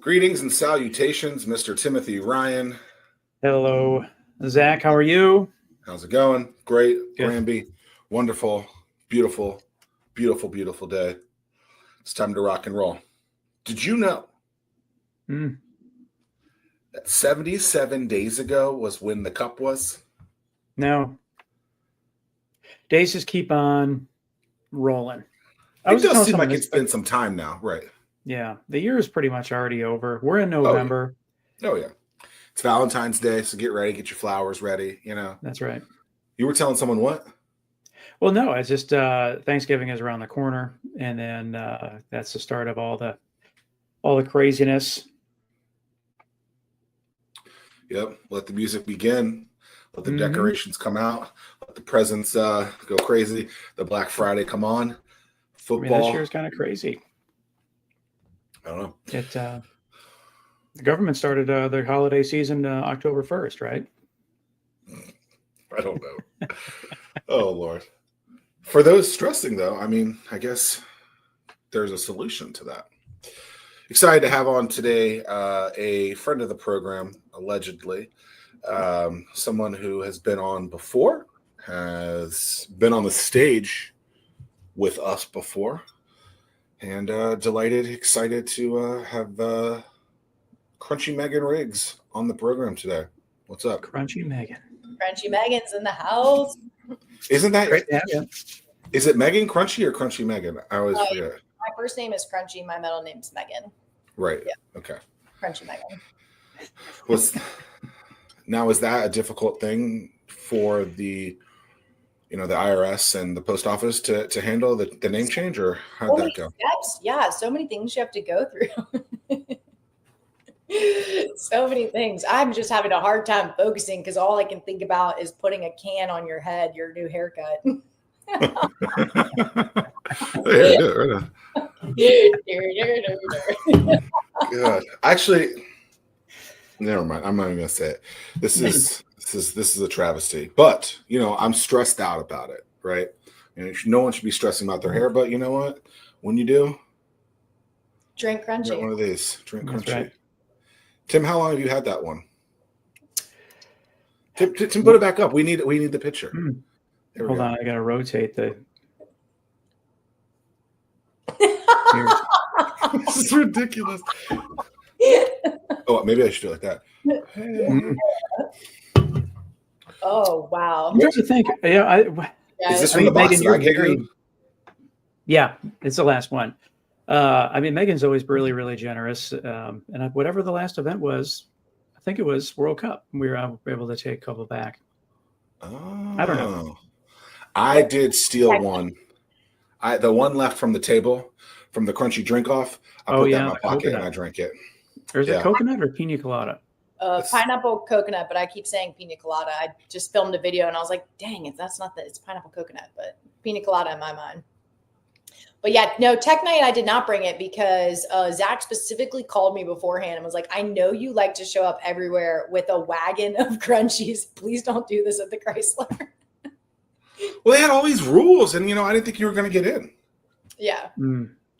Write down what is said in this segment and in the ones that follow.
Greetings and salutations, Mr. Timothy Ryan. Hello, Zach. How are you? How's it going? Great, Good. Granby. Wonderful, beautiful, beautiful, beautiful day. It's time to rock and roll. Did you know that 77 days ago was when the cup was? No. Days just keep on rolling. It does seem like it's been some time now, right? Yeah, the year is pretty much already over. We're in November. Oh, yeah. It's Valentine's Day, so get ready, get your flowers ready, you know. That's right. You were telling someone what? Well, no, it's just Thanksgiving is around the corner, and then that's the start of all the craziness. Yep. Let the music begin. Let the decorations come out. Let the presents go crazy. The Black Friday come on. Football. This year is kind of crazy. I don't know. The government started their holiday season October 1st, right? I don't know. Oh, Lord. For those stressing, though, I mean, I guess there's a solution to that. Excited to have on today a friend of the program, allegedly. Someone who has been on before, has been on the stage with us before, and delighted, excited to have Crunchy Megan Riggs on the program today. What's up? Crunchy Megan. Crunchy Megan's in the house. Isn't that great? Yeah. Is it Megan Crunchy or Crunchy Megan? I always forget. My first name is Crunchy. My middle name's Megan. Right. Yeah. Okay. Crunchy Megan. Now, is that a difficult thing for the IRS and the post office to handle the name change, or how'd that go? Steps. Yeah, so many things you have to go through. So many things. I'm just having a hard time focusing because all I can think about is putting a can on your head, your new haircut. God. Actually, never mind. I'm not even gonna say it. This is a travesty. But I'm stressed out about it, right? And no one should be stressing about their hair. But you know what? When you do, drink Crunchy. Get one of these. Drink That's Crunchy. right. Tim, how long have you had that one? Tim, put it back up. We need the picture. Hold on, I gotta rotate the. This is ridiculous. Oh, maybe I should do it like that. Oh wow! I'm trying to think. Yeah, is this from the box that I gave you? Yeah, it's the last one. Megan's always really, really generous. And whatever the last event was, I think it was World Cup. We were able to take a couple back. Oh, I don't know. I did steal one. The one left from the table, from the Crunchy drink off. I put that in my pocket coconut. And I drank it. Is it coconut or pina colada? Pineapple coconut, but I keep saying pina colada. I just filmed a video and I was like, dang it, that's not that. It's pineapple coconut, but pina colada in my mind. But yeah, no, Tech Night, I did not bring it because Zach specifically called me beforehand and was like, I know you like to show up everywhere with a wagon of Crunchies. Please don't do this at the Chrysler. Well, they had all these rules, and I didn't think you were going to get in. Yeah.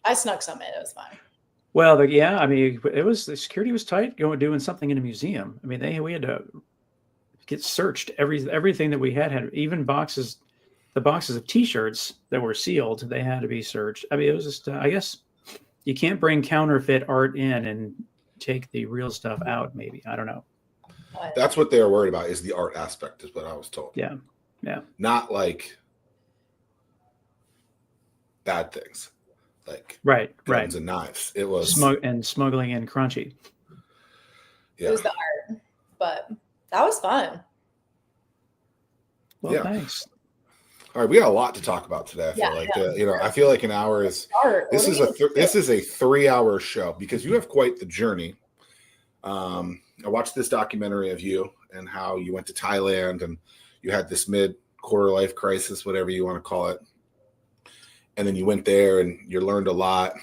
I snuck some in. It was fine. Well, it was, the security was tight doing something in a museum. I mean, we had to get searched. Everything that we had even boxes. The boxes of T-shirts that were sealed, they had to be searched. I mean, it was just, I guess you can't bring counterfeit art in and take the real stuff out, maybe. I don't know. That's what they were worried about, is the art aspect, is what I was told. Yeah. Not like bad things, like guns and knives. It was smuggling in Crunchy. Yeah. It was the art, but that was fun. Well, thanks. All right, we got a lot to talk about today. I feel like an hour is. This is a 3-hour show because you have quite the journey. I watched this documentary of you and how you went to Thailand and you had this mid-quarter life crisis, whatever you want to call it, and then you went there and you learned a lot,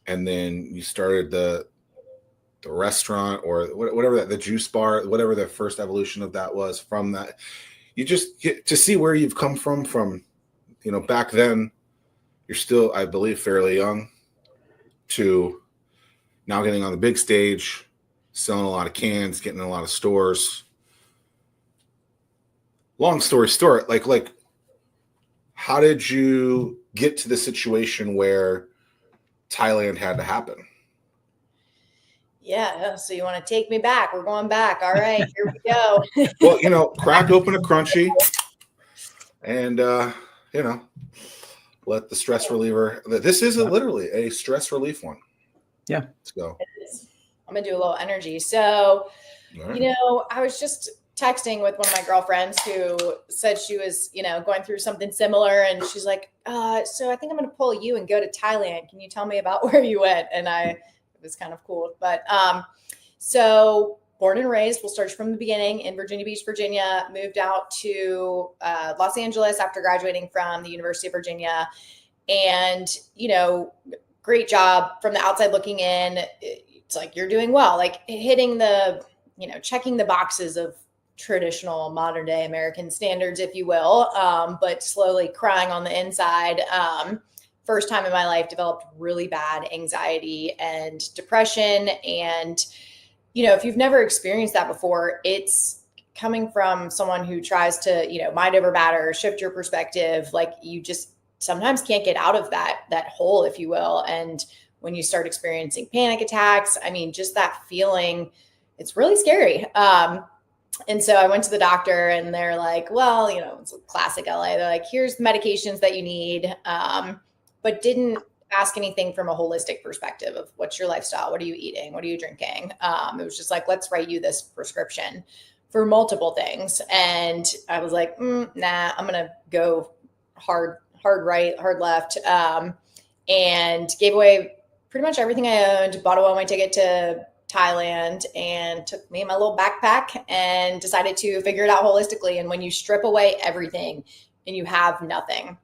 and then you started the restaurant or whatever the juice bar, whatever the first evolution of that was. From that, you just get to see where you've come from, back then you're still, I believe, fairly young, to now getting on the big stage, selling a lot of cans, getting in a lot of stores. Long story short, like how did you get to the situation where Thailand had to happen? Yeah. So you want to take me back? We're going back. All right, here we go. Well, crack open a Crunchy and, let the stress reliever. This is literally a stress relief one. Yeah. So I'm going to do a little energy. So, right. I was just texting with one of my girlfriends who said she was, going through something similar. And she's like, so I think I'm going to pull you and go to Thailand. Can you tell me about where you went? And it was kind of cool. But so born and raised, we'll start from the beginning in Virginia Beach, Virginia, moved out to Los Angeles after graduating from the University of Virginia. And, great job from the outside looking in. It's like, you're doing well, like hitting the, checking the boxes of traditional modern day American standards, if you will, but slowly crying on the inside. First time in my life developed really bad anxiety and depression. And, if you've never experienced that before, it's coming from someone who tries to, mind over matter, shift your perspective. Like you just sometimes can't get out of that hole, if you will. And when you start experiencing panic attacks, I mean, just that feeling, it's really scary. And so I went to the doctor and they're like, well, it's classic LA. They're like, here's the medications that you need. But didn't ask anything from a holistic perspective of what's your lifestyle? What are you eating? What are you drinking? It was just like, let's write you this prescription for multiple things. And I was like, nah, I'm going to go hard right, hard left. And gave away pretty much everything I owned, bought a one-way ticket to Thailand and took me and my little backpack and decided to figure it out holistically. And when you strip away everything and you have nothing,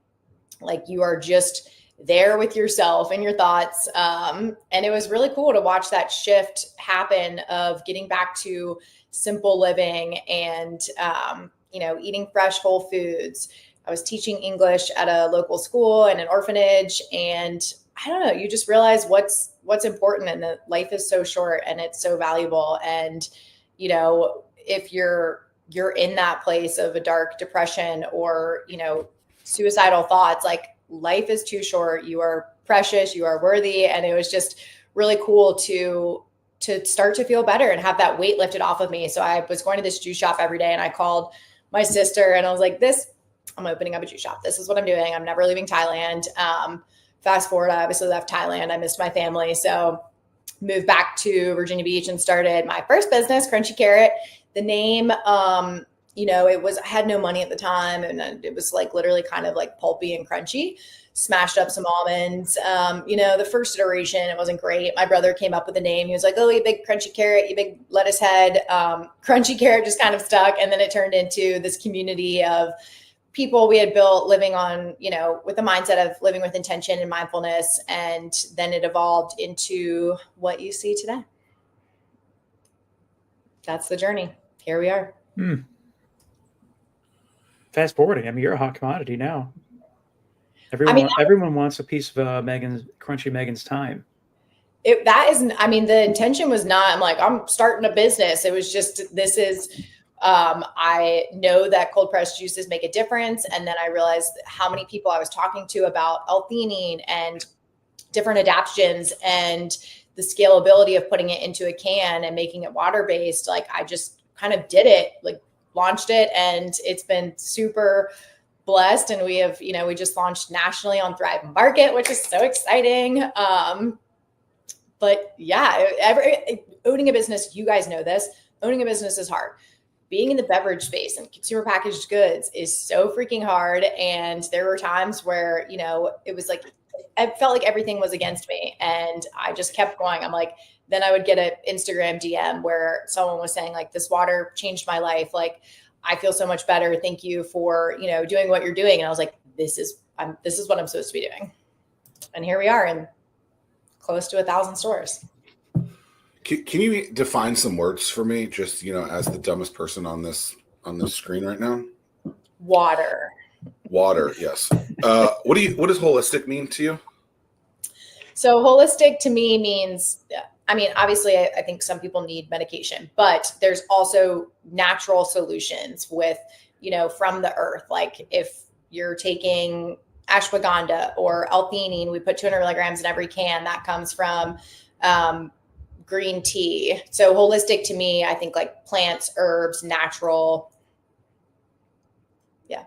like you are just there with yourself and your thoughts. And it was really cool to watch that shift happen of getting back to simple living and, eating fresh whole foods. I was teaching English at a local school and an orphanage. And I don't know, you just realize what's important, and that life is so short and it's so valuable. And, if you're in that place of a dark depression or, suicidal thoughts, like life is too short. You are precious, you are worthy. And it was just really cool to start to feel better and have that weight lifted off of me. So I was going to this juice shop every day and I called my sister and I was like, I'm opening up a juice shop. This is what I'm doing. I'm never leaving Thailand. Fast forward, I obviously left Thailand. I missed my family. So moved back to Virginia Beach and started my first business, Crunchy Carrot. The name, I had no money at the time. And it was like literally kind of like pulpy and crunchy. Smashed up some almonds. The first iteration, it wasn't great. My brother came up with a name. He was like, oh, you big crunchy carrot, you big lettuce head. Crunchy Carrot just kind of stuck. And then it turned into this community of people we had built living on, with the mindset of living with intention and mindfulness. And then it evolved into what you see today. That's the journey. Here we are. Fast forwarding. I mean, you're a hot commodity now. Everyone wants a piece of Crunchy Megan's time. The intention was not, I'm starting a business. It was just, I know that cold pressed juices make a difference. And then I realized how many people I was talking to about L-theanine and different adaptogens and the scalability of putting it into a can and making it water-based. Like I just kind of did it, like launched it, and it's been super blessed. And we have, we just launched nationally on Thrive Market, which is so exciting. But yeah, owning a business, you guys know this, owning a business is hard. Being in the beverage space and consumer packaged goods is so freaking hard. And there were times where, it was like, I felt like everything was against me and I just kept going. I'm like, then I would get an Instagram DM where someone was saying like, this water changed my life. Like, I feel so much better. Thank you for, doing what you're doing. And I was like, this is what I'm supposed to be doing. And here we are in close to 1,000 stores. Can you define some words for me, just, as the dumbest person on this screen right now? Water. Yes. What does holistic mean to you? So holistic to me means, I mean, obviously I think some people need medication, but there's also natural solutions with, from the earth. Like if you're taking ashwagandha or L-theanine, we put 200 milligrams in every can that comes from, green tea. So holistic to me, I think like plants, herbs, natural. Yeah.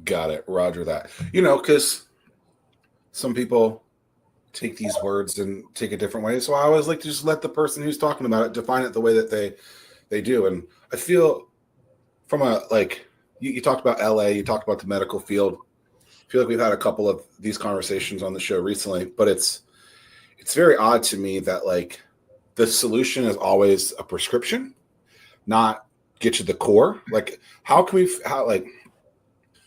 Got it. Roger that. Because some people take these words and take a different way. So I always like to just let the person who's talking about it define it the way that they do. And I feel from you talked about LA, you talked about the medical field. I feel like we've had a couple of these conversations on the show recently, but it's very odd to me that like the solution is always a prescription, not get to the core. Like how can we,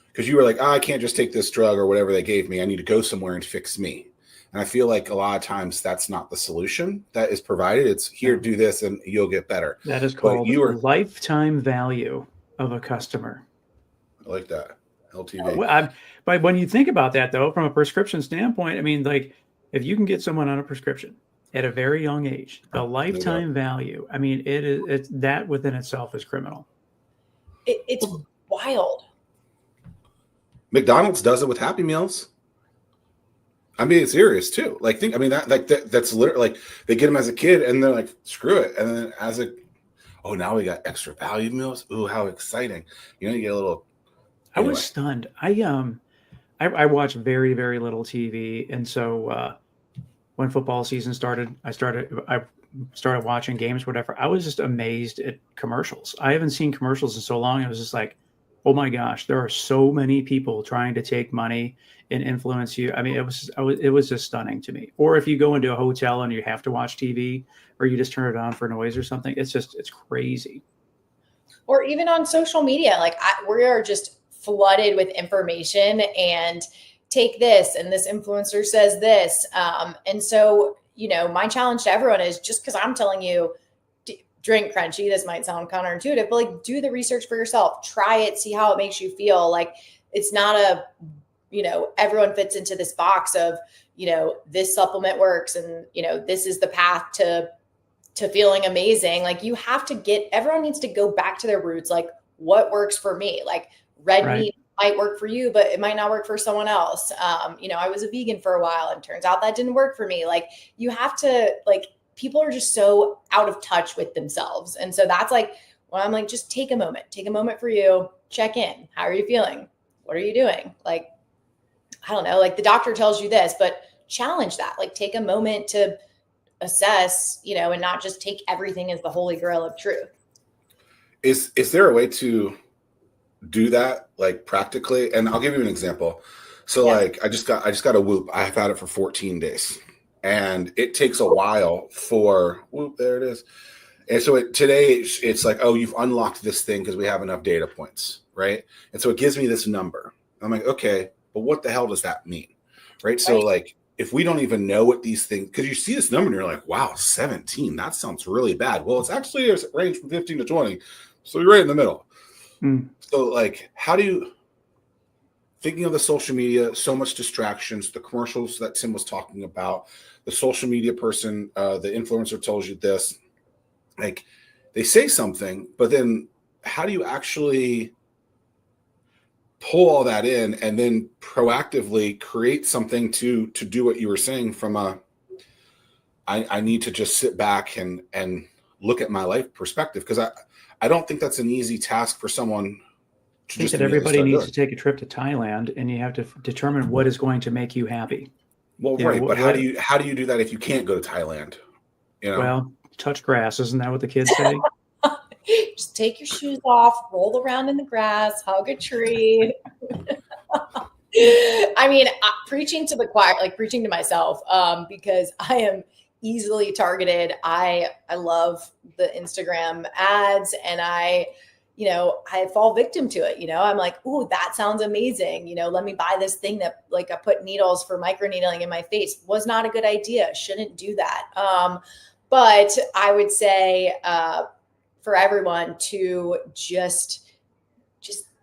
because you were like, I can't just take this drug or whatever they gave me. I need to go somewhere and fix me. And I feel like a lot of times that's not the solution that is provided. It's here, do this, and you'll get better. That is called lifetime value of a customer. I like that. LTV. But when you think about that, though, from a prescription standpoint, I mean, like if you can get someone on a prescription at a very young age, the lifetime value, I mean, it's that within itself is criminal. It's wild. McDonald's does it with Happy Meals. I'm being serious too. That's literally like they get them as a kid and they're like, screw it. And then now we got extra value meals. Ooh, how exciting. You get a little. Anyway. I was stunned. I watch very, very little TV. And so when football season started, I started watching games, whatever. I was just amazed at commercials. I haven't seen commercials in so long. It was just like, oh my gosh, there are so many people trying to take money and influence you. I mean, it was just stunning to me. Or if you go into a hotel and you have to watch TV or you just turn it on for noise or something, it's crazy. Or even on social media, we are just flooded with information and take this and this influencer says this. And so, my challenge to everyone is just because I'm telling you, drink crunchy, this might sound counterintuitive, but do the research for yourself, try it, see how it makes you feel. Like it's not everyone fits into this box of, this supplement works and, this is the path to feeling amazing. Like you have to everyone needs to go back to their roots. Like what works for me? Like red meat might work for you, but it might not work for someone else. I was a vegan for a while and turns out that didn't work for me. Like you have to people are just so out of touch with themselves. And so that's when I'm like, just take a moment for you, check in. How are you feeling? What are you doing? I don't know, the doctor tells you this, but challenge that, take a moment to assess, and not just take everything as the holy grail of truth. Is there a way to do that practically? And I'll give you an example. So I just got a Whoop. I've had it for 14 days. And it takes a while for Whoop. There it is. And so today it's like, oh, you've unlocked this thing because we have enough data points, right? And so it gives me this number. I'm like, okay, but what the hell does that mean, right? So if we don't even know what these things, because you see this number and you're like, wow, 17, that sounds really bad. Well, it's actually a range from 15 to 20, so you're right in the middle. So how do you? Thinking of the social media, so much distractions, the commercials that Tim was talking about, the social media person, the influencer tells you this, they say something, but then how do you actually pull all that in and then proactively create something to do what you were saying from I need to just sit back and look at my life perspective? Because I don't think that's an easy task for someone. I think that everybody needs to take a trip to Thailand, and you have to determine what is going to make you happy. Well, but how do you do that if you can't go to Thailand? Well, touch grass, isn't that what the kids say? Just take your shoes off, roll around in the grass, hug a tree. I mean, preaching to the choir, preaching to myself, because I am easily targeted. I love the Instagram ads, and I fall victim to it. I'm like, ooh, that sounds amazing. Let me buy this thing that I put needles for microneedling in my face. Was not a good idea. Shouldn't do that. But I would say for everyone to just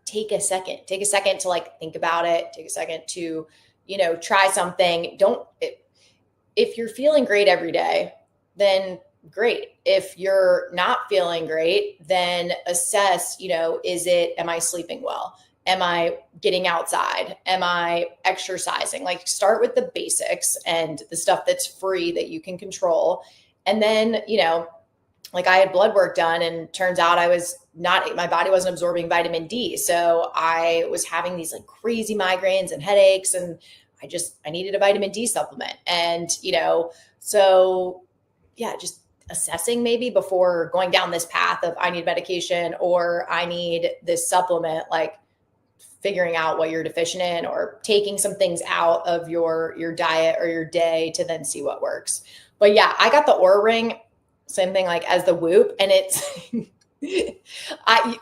take a second to think about it. Take a second to, try something. If you're feeling great every day, then great. If you're not feeling great, then assess, am I sleeping well? Am I getting outside? Am I exercising? Like, start with the basics and the stuff that's free that you can control. And then, like, I had blood work done, and turns out my body wasn't absorbing vitamin D. So I was having these like crazy migraines and headaches, and I needed a vitamin D supplement. And, so yeah, just assessing maybe before going down this path of I need medication or I need this supplement, like figuring out what you're deficient in or taking some things out of your diet or your day to then see what works. But yeah, I got the Oura Ring, same thing like as the Whoop. And it's, I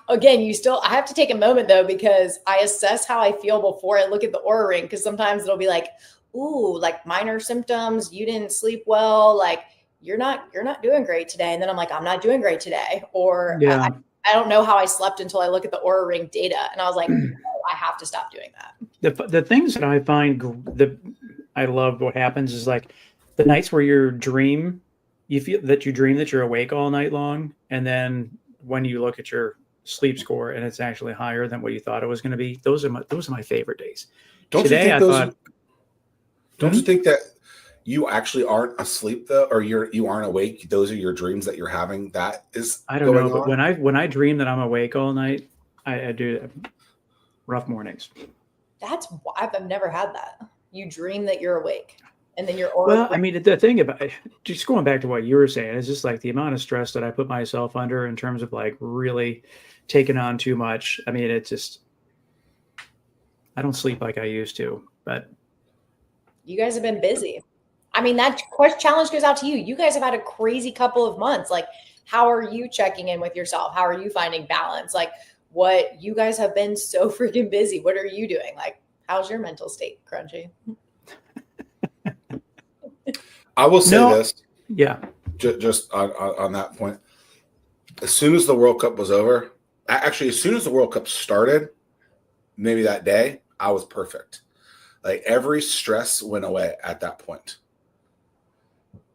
have to take a moment though, because I assess how I feel before I look at the Oura Ring. Cause sometimes it'll be like, ooh, like minor symptoms. You didn't sleep well. Like you're not doing great today. And then I'm like, I'm not doing great today. Or yeah. I don't know how I slept until I look at the Oura Ring data. And I was like, I have to stop doing that. The things that I find I love what happens is like the nights where you dream that you're awake all night long. And then when you look at your sleep score and it's actually higher than what you thought it was going to be, those are my favorite days. Don't you think that you actually aren't asleep though, or you aren't awake? Those are your dreams that you're having. That is, I don't know, but when I dream that I'm awake all night, I do rough mornings. That's why I've never had that. You dream that you're awake, and then you're well. I mean, the thing about just going back to what you were saying is just like the amount of stress that I put myself under in terms of like really taking on too much. I mean, it's just I don't sleep like I used to. But you guys have been busy. I mean, that challenge goes out to you. You guys have had a crazy couple of months. Like, how are you checking in with yourself? How are you finding balance? Like, what you guys have been so freaking busy. What are you doing? Like, how's your mental state, Crunchy? I will say this. Yeah. Just on that point. As soon as the World Cup was over, actually, as soon as the World Cup started, maybe that day, I was perfect. Like every stress went away at that point.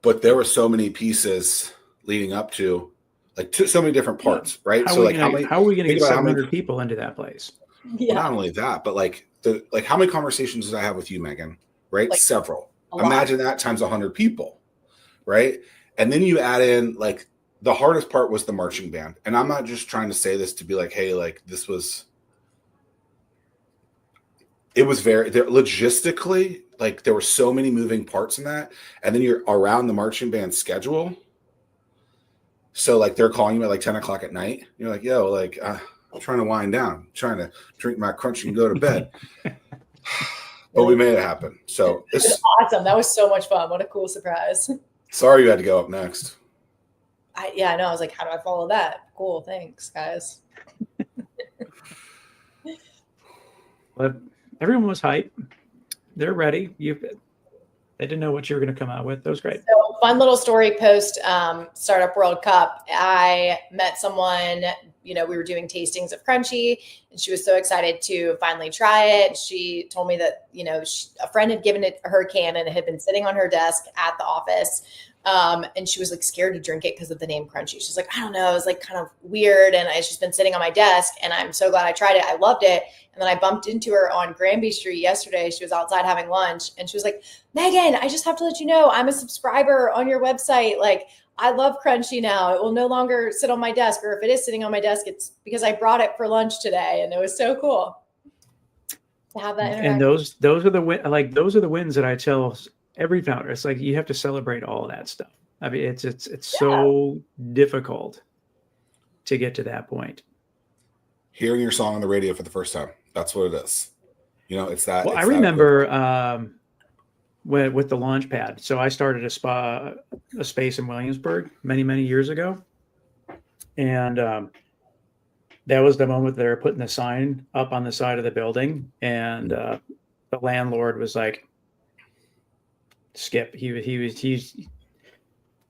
But there were so many pieces leading up to, like, so many different parts, right? How are we going to get 700 people into that place? Yeah. Well, not only that, but how many conversations did I have with you, Megan? Right? Like, several. Imagine that times 100 people, right? And then you add in, like, the hardest part was the marching band. And I'm not just trying to say this to be like, hey, like, it was very logistically, like, there were so many moving parts in that. And then you're around the marching band schedule. So, like, they're calling you at like 10 o'clock at night. You're like, yo, like, I'm trying to wind down, I'm trying to drink my crunch and go to bed. But we made it happen. So it's awesome. That was so much fun. What a cool surprise. Sorry you had to go up next. I know. I was like, how do I follow that? Cool. Thanks, guys. But everyone was hyped. They're ready. They didn't know what you were going to come out with. That was great. So, fun little story post Startup World Cup. I met someone, we were doing tastings of Crunchy, and she was so excited to finally try it. She told me that, a friend had given it her can, and it had been sitting on her desk at the office. And she was like scared to drink it because of the name Crunchy. She's like, I don't know. It was like kind of weird. And it's just been sitting on my desk, and I'm so glad I tried it. I loved it. And then I bumped into her on Granby Street yesterday. She was outside having lunch, and she was like, Megan, I just have to let you know, I'm a subscriber on your website. Like, I love Crunchy now. It will no longer sit on my desk, or if it is sitting on my desk, it's because I brought it for lunch today. And it was so cool to have that interaction. And those are the wins that I tell every founder. It's like you have to celebrate all of that stuff. I mean, it's so difficult to get to that point. Hearing your song on the radio for the first time. That's what it is. It's that. Well, I remember with the launch pad. So I started a space in Williamsburg many, many years ago. And that was the moment they were putting the sign up on the side of the building. And the landlord was like, Skip, he's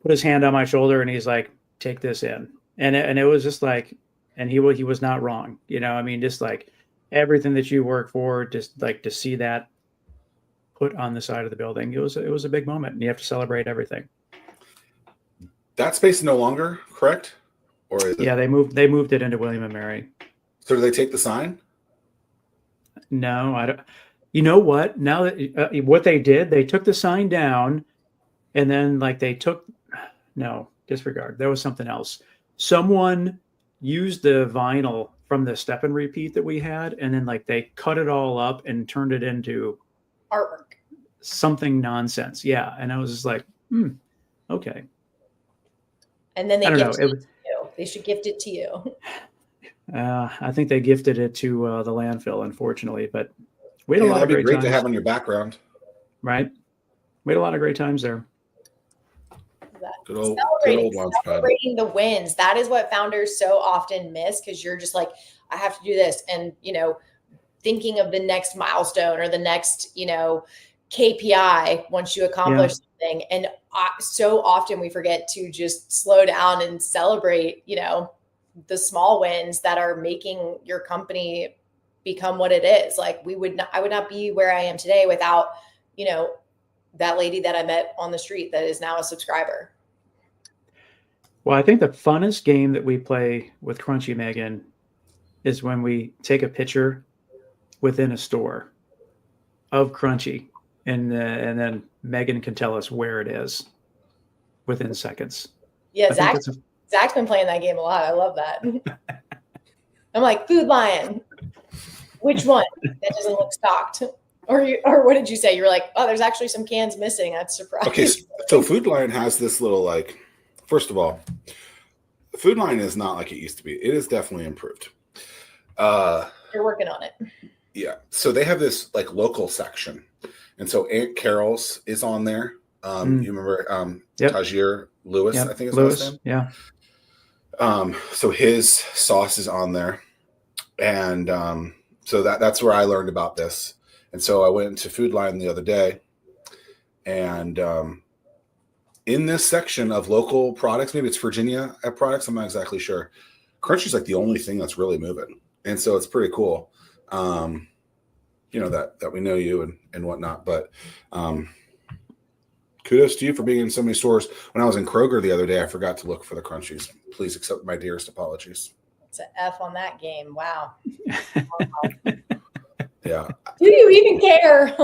put his hand on my shoulder, and he's like, take this in. And it was just like, and he was not wrong. I mean, just like everything that you work for, just like to see that put on the side of the building. It was a big moment, and you have to celebrate everything. That space is no longer, correct? Or is it? Yeah, they moved it into William and Mary. So do they take the sign? No, I don't. You know what? Now that what they did, they took the sign down, and then no, disregard. There was something else. Someone used the vinyl from the step and repeat that we had, and then they cut it all up and turned it into artwork, something nonsense. Yeah, and I was just like, okay. And then they gifted it to you. They should gift it to you. I think they gifted it to the landfill, unfortunately, but we had a lot of great times. To have on your background, right? We had a lot of great times there. Good old celebrating the wins. That is what founders so often miss, because you're just like, I have to do this, and thinking of the next milestone or the next KPI once you accomplish something. And so often we forget to just slow down and celebrate the small wins that are making your company become what it is. Like I would not be where I am today without that lady that I met on the street that is now a subscriber. Well, I think the funnest game that we play with Crunchy, Megan, is when we take a picture within a store of Crunchy, and then Megan can tell us where it is within seconds. Yeah, Zach's been playing that game a lot. I love that. I'm like, Food Lion. Which one? That doesn't look stocked. Or what did you say? You were like, oh, there's actually some cans missing. That's surprising. Okay, so Food Lion has this little first of all, Food Lion is not like it used to be. It is definitely improved. You're working on it. Yeah. So they have this local section. And so Aunt Carol's is on there. You remember Tajir Lewis, I think is his name. Yeah. So his sauce is on there. And so that's where I learned about this. And so I went into Food Lion the other day, and in this section of local products, maybe it's Virginia products, I'm not exactly sure, Crunchy's the only thing that's really moving. And so it's pretty cool, that we know you and whatnot. But kudos to you for being in so many stores. When I was in Kroger the other day, I forgot to look for the Crunchies. Please accept my dearest apologies. It's an F on that game. Wow. Yeah. Do you even care?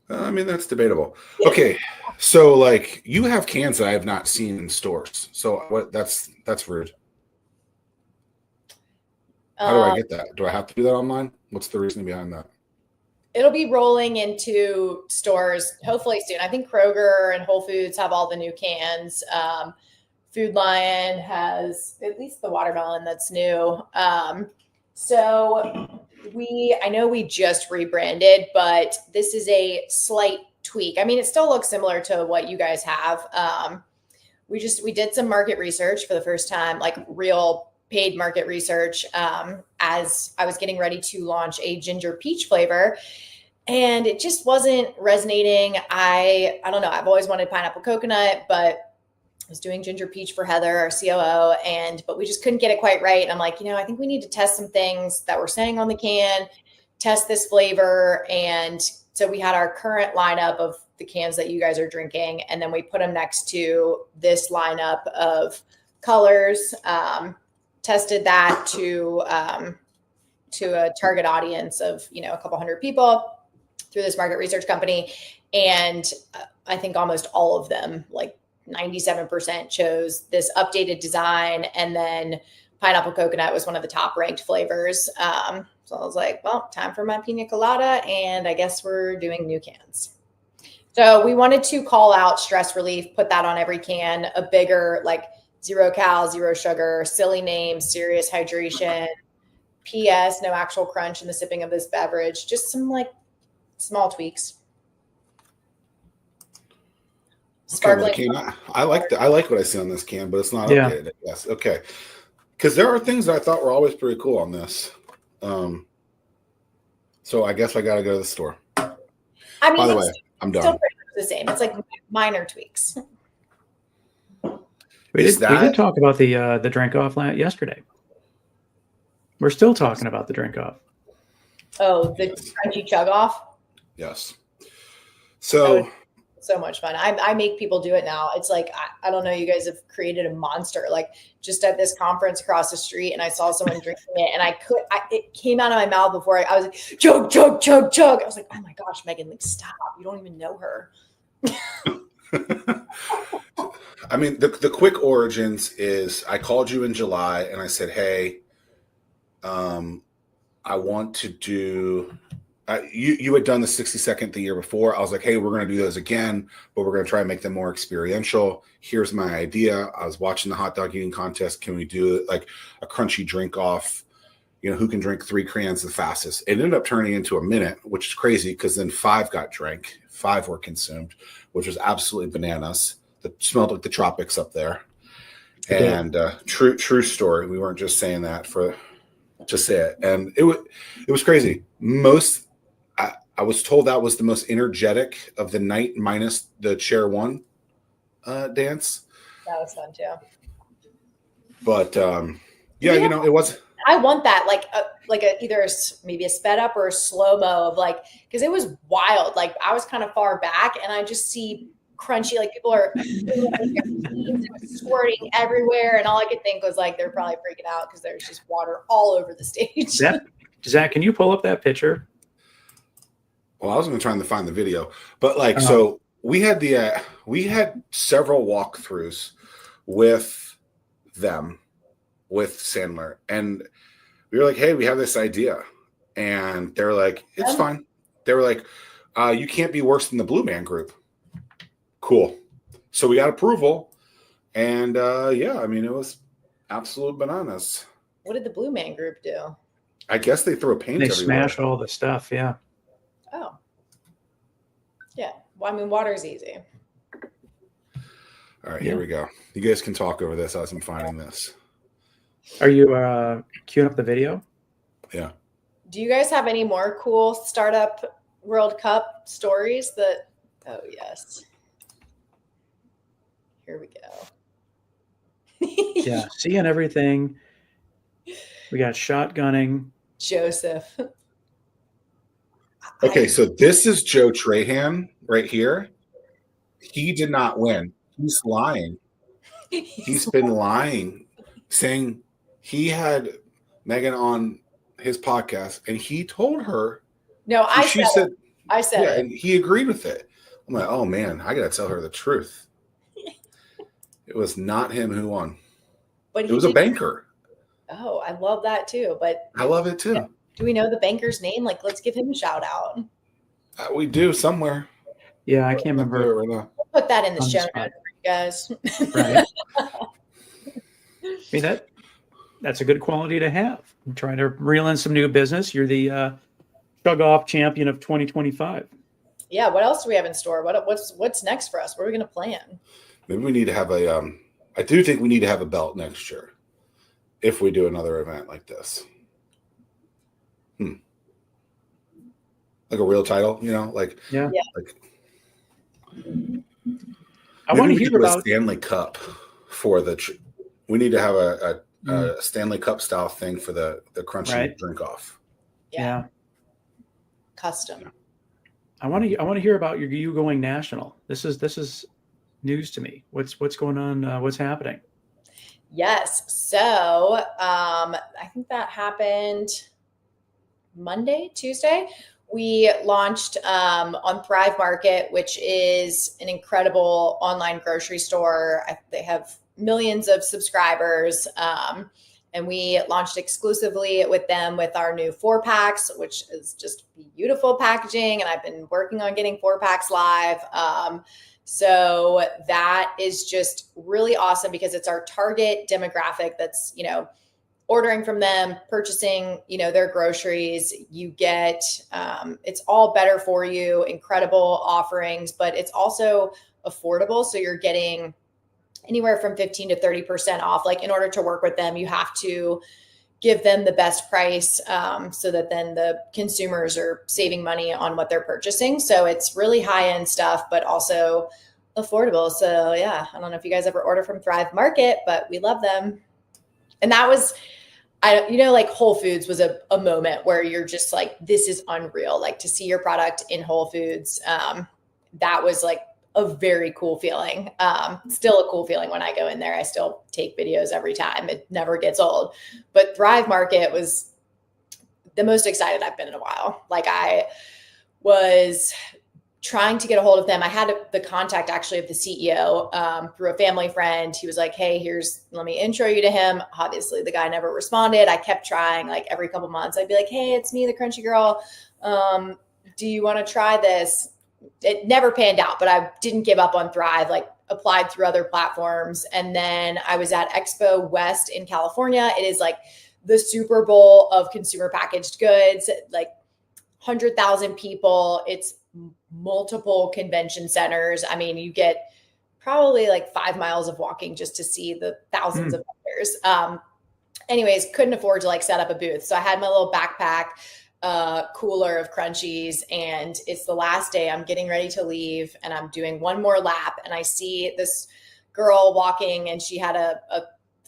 I mean, that's debatable. Okay. So you have cans that I have not seen in stores. So that's rude. How do I get that? Do I have to do that online? What's the reason behind that? It'll be rolling into stores hopefully soon. I think Kroger and Whole Foods have all the new cans. Food Lion has at least the watermelon that's new. So I know we just rebranded, but this is a slight tweak. I mean, it still looks similar to what you guys have. We did some market research for the first time, real paid market research, as I was getting ready to launch a ginger peach flavor, and it just wasn't resonating. I don't know. I've always wanted pineapple coconut, but I was doing ginger peach for Heather, our COO, but we just couldn't get it quite right. And I'm like, I think we need to test some things that we're saying on the can, test this flavor. And so we had our current lineup of the cans that you guys are drinking, and then we put them next to this lineup of colors, tested that to a target audience of, a couple hundred people through this market research company. And I think almost all of them, 97% chose this updated design, and then pineapple coconut was one of the top ranked flavors. So I was like, well, time for my pina colada, and I guess we're doing new cans. So we wanted to call out stress relief, put that on every can, a bigger 0 cal, 0 sugar, silly name, serious hydration, PS, no actual crunch in the sipping of this beverage, just some small tweaks. Sparkling. Okay, I like what I see on this can, but it's not updated. Yes. Okay. Because there are things that I thought were always pretty cool on this. So I guess I got to go to the store. I mean, by the way, I'm done. Still pretty much the same. It's minor tweaks. We did talk about the drink off yesterday. We're still talking about the drink off. Oh, the crunchy chug off? Yes. So so much fun. I make people do it now. It's like, I don't know, you guys have created a monster, like just at this conference across the street, and I saw someone drinking it, and it came out of my mouth before I was like, chug, chug, chug, chug. I was like, oh my gosh, Megan, like stop. You don't even know her. I mean, the quick origins is I called you in July and I said, hey, I want to do, you had done the 60-second the year before. I was like, hey, we're going to do those again, but we're going to try and make them more experiential. Here's my idea. I was watching the hot dog eating contest. Can we do like a crunchy drink off? You know, who can drink 3 crayons the fastest? It ended up turning into a minute, which is crazy because then 5 got drank. 5 were consumed, which was absolutely bananas. It smelled like the tropics up there. And true story. We weren't just saying that to say it. And it was crazy. I was told that was the most energetic of the night, minus the chair 1 dance. That was fun too. But yeah, you know, it was. I want that, like either maybe a sped up or a slow mo of like, because it was wild. Like I was kind of far back, and I just see crunchy, like people are squirting everywhere, and all I could think was like they're probably freaking out because there's just water all over the stage. Zach, can you pull up that picture? Well, I was going to try to find the video, but like, so we had we had several walkthroughs with them, with Sandler, and we were like, hey, we have this idea, and they're like, it's fine. They were like, you can't be worse than the Blue Man Group. Cool. So we got approval, and yeah, I mean, it was absolute bananas. What did the Blue Man Group do? I guess they threw paint everywhere. Smash all the stuff. Yeah. Oh. Yeah. Well, I mean, water's easy. All right, here we go. You guys can talk over this as I'm finding this. Are you queuing up the video? Yeah. Do you guys have any more cool startup World Cup stories that? Oh yes. Here we go. Yeah, seeing everything. We got shotgunning. Joseph. Okay, so this is Joe Trahan right here. He did not win. He's lying. He's been lying, saying he had Megan on his podcast, and he told her. No, I said it. And he agreed with it. I'm like, oh man, I gotta tell her the truth. It was not him who won. But it was a banker. Oh, I love that too. But I love it too. Do we know the banker's name? Like, let's give him a shout out. We do somewhere. Yeah, I can't remember. Right now. We'll put that in the show notes for you guys. Right. I mean, that's a good quality to have. I'm trying to reel in some new business. You're the chug off champion of 2025. Yeah. What else do we have in store? What's next for us? What are we going to plan? Maybe we need to have I do think we need to have a belt next year if we do another event like this. Like a real title, you know, like like. I want to hear about a Stanley Cup for the. We need to have a Stanley Cup style thing for the crunchy drink off. Yeah. Custom. Yeah. I want to hear about you going national. This is news to me. What's going on? What's happening? Yes. So I think that happened Tuesday. We launched on Thrive Market, which is an incredible online grocery store. They have millions of subscribers. And we launched exclusively with them with our new 4-packs, which is just beautiful packaging. And I've been working on getting 4-packs live. So that is just really awesome because it's our target demographic that's, ordering from them, purchasing, their groceries. You get, it's all better for you, incredible offerings, but it's also affordable. So you're getting anywhere from 15 to 30% off. Like in order to work with them, you have to give them the best price so that then the consumers are saving money on what they're purchasing. So it's really high-end stuff, but also affordable. So yeah, I don't know if you guys ever order from Thrive Market, but we love them. And that was, like Whole Foods was a moment where you're just like, this is unreal. Like to see your product in Whole Foods. that was like a very cool feeling. Still a cool feeling when I go in there. I still take videos every time. It never gets old. But Thrive Market was the most excited I've been in a while. Like I was trying to get a hold of them. I had the contact actually of the CEO through a family friend. He was like, hey, let me intro you to him. Obviously the guy never responded. I kept trying, like every couple months I'd be like, hey, it's me, the Crunchy Girl. Do you want to try this? It never panned out, but I didn't give up on Thrive, like applied through other platforms. And then I was at Expo West in California. It is like the Super Bowl of consumer packaged goods, like 100,000 people. It's multiple convention centers. I mean, you get probably like 5 miles of walking just to see the thousands of vendors. Anyways, couldn't afford to like set up a booth. So I had my little backpack, cooler of crunchies, and it's the last day. I'm getting ready to leave and I'm doing one more lap, and I see this girl walking and she had a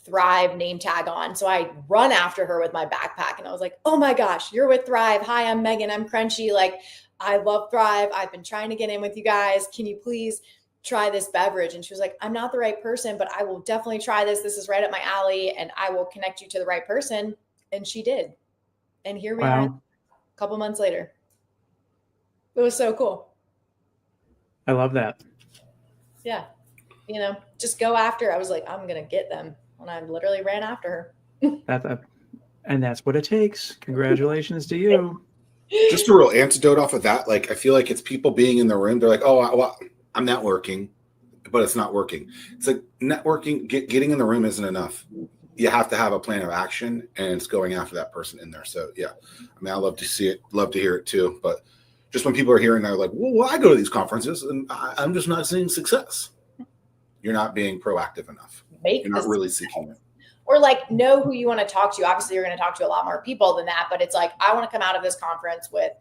Thrive name tag on. So I run after her with my backpack and I was like, oh my gosh, you're with Thrive. Hi, I'm Megan. I'm Crunchy. Like, I love Thrive. I've been trying to get in with you guys. Can you please try this beverage? And she was like, I'm not the right person, but I will definitely try this. This is right up my alley and I will connect you to the right person. And she did. And here we are a couple months later. It was so cool. I love that. Yeah. You know, just go after. I was like, I'm going to get them. And I literally ran after her. And that's what it takes. Congratulations to you. Just a real antidote off of that. Like, I feel like it's people being in the room. They're like, oh, well, I'm networking, but it's not working. It's like networking, getting in the room isn't enough. You have to have a plan of action, and it's going after that person in there. So, yeah, I mean, I love to see it, love to hear it too. But just when people are hearing, they're like, well, I go to these conferences, and I'm just not seeing success. You're not being proactive enough. You're not really seeking it. Or like know who you want to talk to. Obviously, you're going to talk to a lot more people than that, but it's like, I want to come out of this conference with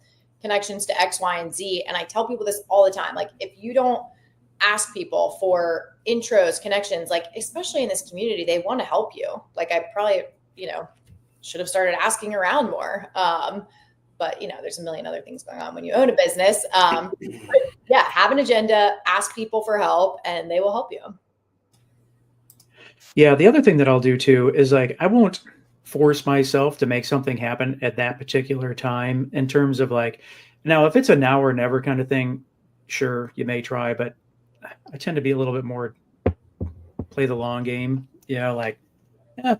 connections to X, Y, and Z. And I tell people this all the time. Like, if you don't ask people for intros, connections, like, especially in this community, they want to help you. Like, I probably, should have started asking around more. But, there's a million other things going on when you own a business. But yeah, have an agenda, ask people for help, and they will help you. Yeah, the other thing that I'll do too is like, I won't force myself to make something happen at that particular time in terms of like, now if it's a now or never kind of thing, sure, you may try, but I tend to be a little bit more play the long game, like,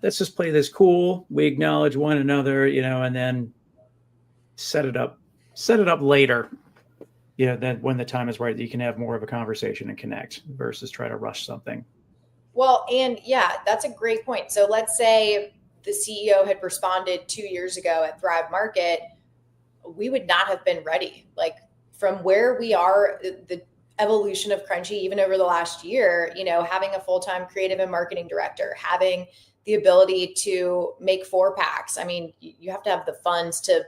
let's just play this cool. We acknowledge one another, and then set it up later, then when the time is right, you can have more of a conversation and connect versus try to rush something. Well, and yeah, that's a great point. So let's say the CEO had responded 2 years ago at Thrive Market, we would not have been ready. Like, from where we are, the evolution of Crunchy, even over the last year, having a full-time creative and marketing director, having the ability to make 4-packs. I mean, you have to have the funds to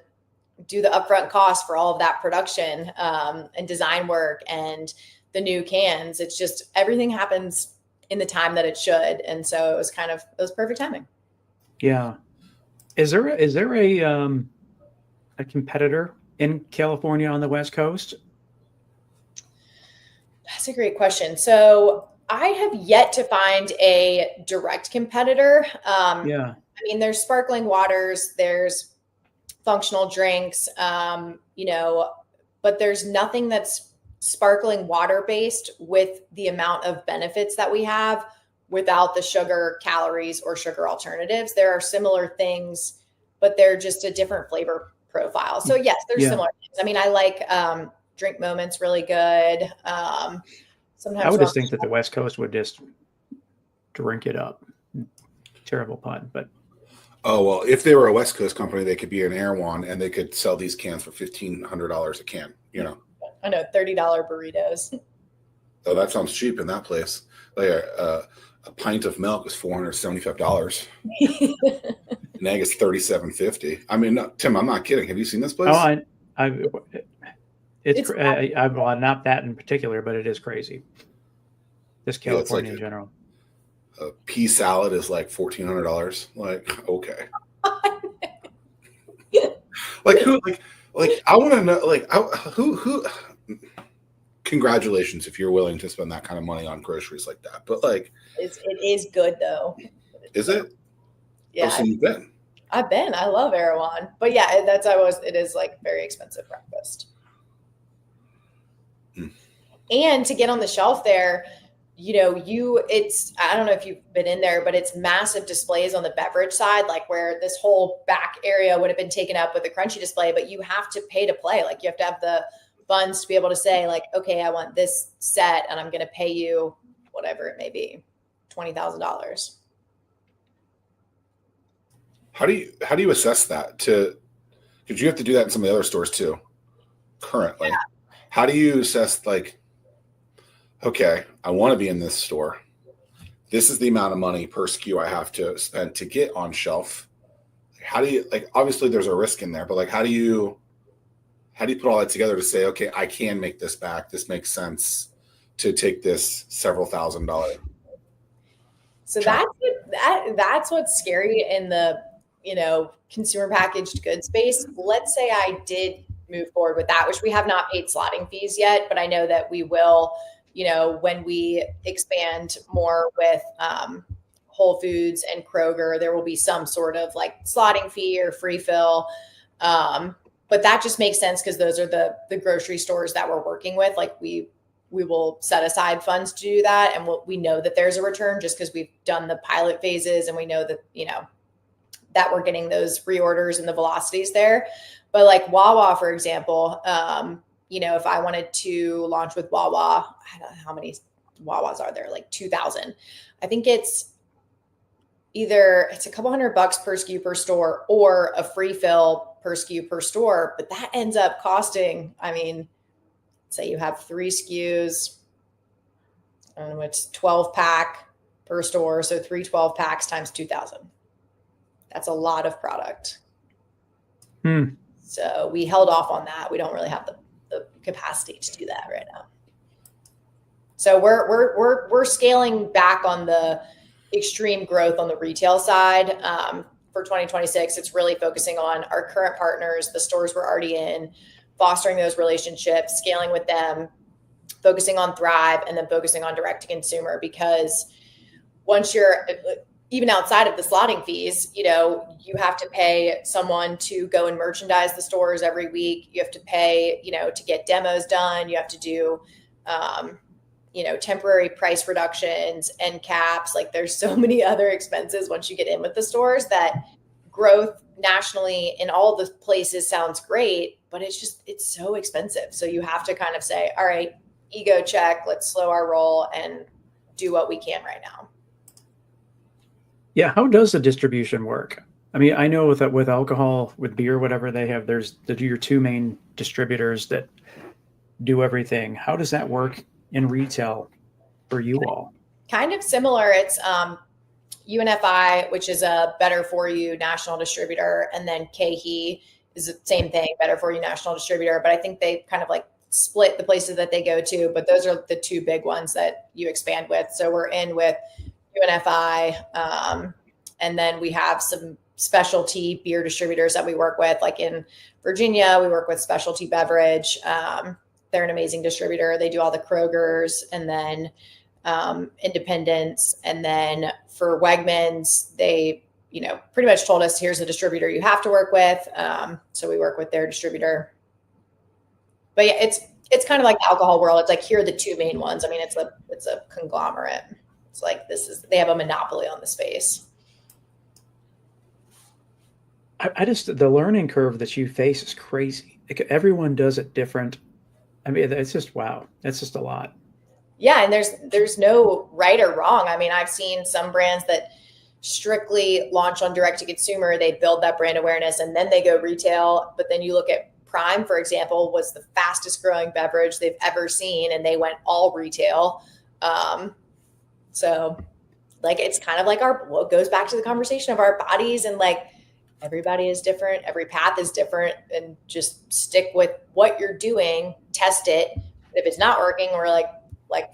do the upfront cost for all of that production and design work and the new cans. It's just, everything happens in the time that it should. And so it was perfect timing. Yeah. Is there a competitor in California on the West Coast? That's a great question. So I have yet to find a direct competitor. I mean, there's sparkling waters, there's functional drinks, but there's nothing that's sparkling water based with the amount of benefits that we have without the sugar, calories, or sugar alternatives. There are similar things, but they're just a different flavor profile. So yes, there's similar things. I mean, I like Drink Moment's really good. Sometimes I would just think that the West Coast would just drink it up. Terrible pun, but. Oh, well, if they were a West Coast company, they could be an Erewhon and they could sell these cans for $1,500 a can, I know, $30 burritos. Oh, that sounds cheap in that place. Like a pint of milk is $475. An egg is $37.50. I mean, no, Tim, I'm not kidding. Have you seen this place? Oh, well, not that in particular, but it is crazy. This California in general. A pea salad is like $1,400. Like, okay. Like who? Like I want to know. Like who? congratulations if you're willing to spend that kind of money on groceries like that. But like, it is good though. Is it? Yeah. Oh, so you've been. I've been. I love Erewhon. But yeah, it is like very expensive breakfast. And to get on the shelf there, I don't know if you've been in there, but it's massive displays on the beverage side, like where this whole back area would have been taken up with a crunchy display, but you have to pay to play. Like you have to have the funds to be able to say like, okay, I want this set and I'm going to pay you whatever it may be, $20,000. How do you assess that because you have to do that in some of the other stores too currently. Yeah. How do you assess like, okay, I want to be in this store. This is the amount of money per SKU I have to spend to get on shelf. How do you like, obviously there's a risk in there, but like, how do you put all that together to say, okay, I can make this back. This makes sense to take this several $1,000. So that's what's scary in the, consumer packaged goods space. Let's say I did move forward with that, which we have not paid slotting fees yet, but I know that we will, when we expand more with Whole Foods and Kroger, there will be some sort of like slotting fee or free fill. But that just makes sense because those are the grocery stores that we're working with. Like we will set aside funds to do that. And we know that there's a return just because we've done the pilot phases and we know that, that we're getting those reorders and the velocities there. But like Wawa, for example, if I wanted to launch with Wawa, I don't know how many Wawas are there, like 2,000. I think it's a couple $100 per SKU per store or a free fill per SKU per store. But that ends up costing, say you have 3 SKUs, I don't know, it's 12 pack per store. So 3 12 packs times 2,000. That's a lot of product. So we held off on that. We don't really have the capacity to do that right now. So we're scaling back on the extreme growth on the retail side. For 2026, it's really focusing on our current partners, the stores we're already in, fostering those relationships, scaling with them, focusing on Thrive, and then focusing on direct to consumer. Because once you're even outside of the slotting fees, you have to pay someone to go and merchandise the stores every week. You have to pay, to get demos done. You have to do, temporary price reductions and caps. Like there's so many other expenses once you get in with the stores that growth nationally in all the places sounds great, but it's so expensive. So you have to kind of say, all right, ego check, let's slow our roll and do what we can right now. Yeah. How does the distribution work? I know with alcohol, with beer, whatever they have, there's your 2 main distributors that do everything. How does that work in retail for you all? Kind of similar. It's UNFI, which is a better for you national distributor. And then KHE is the same thing, better for you national distributor. But I think they kind of like split the places that they go to, but those are the 2 big ones that you expand with. So we're in with UNFI. And then we have some specialty beer distributors that we work with, like in Virginia, we work with Specialty Beverage. They're an amazing distributor. They do all the Krogers and then Independents. And then for Wegmans, they, pretty much told us, here's a distributor you have to work with. So we work with their distributor. But yeah, it's kind of like the alcohol world. It's like, here are the 2 main ones. It's a conglomerate. It's like, they have a monopoly on the space. The learning curve that you face is crazy. Like, everyone does it different. It's just, wow. That's just a lot. Yeah. And there's no right or wrong. I've seen some brands that strictly launch on direct to consumer. They build that brand awareness and then they go retail. But then you look at Prime, for example, was the fastest growing beverage they've ever seen. And they went all retail. So like, it's kind of like what goes back to the conversation of our bodies, and like, everybody is different. Every path is different, and just stick with what you're doing, test it. If it's not working, we're like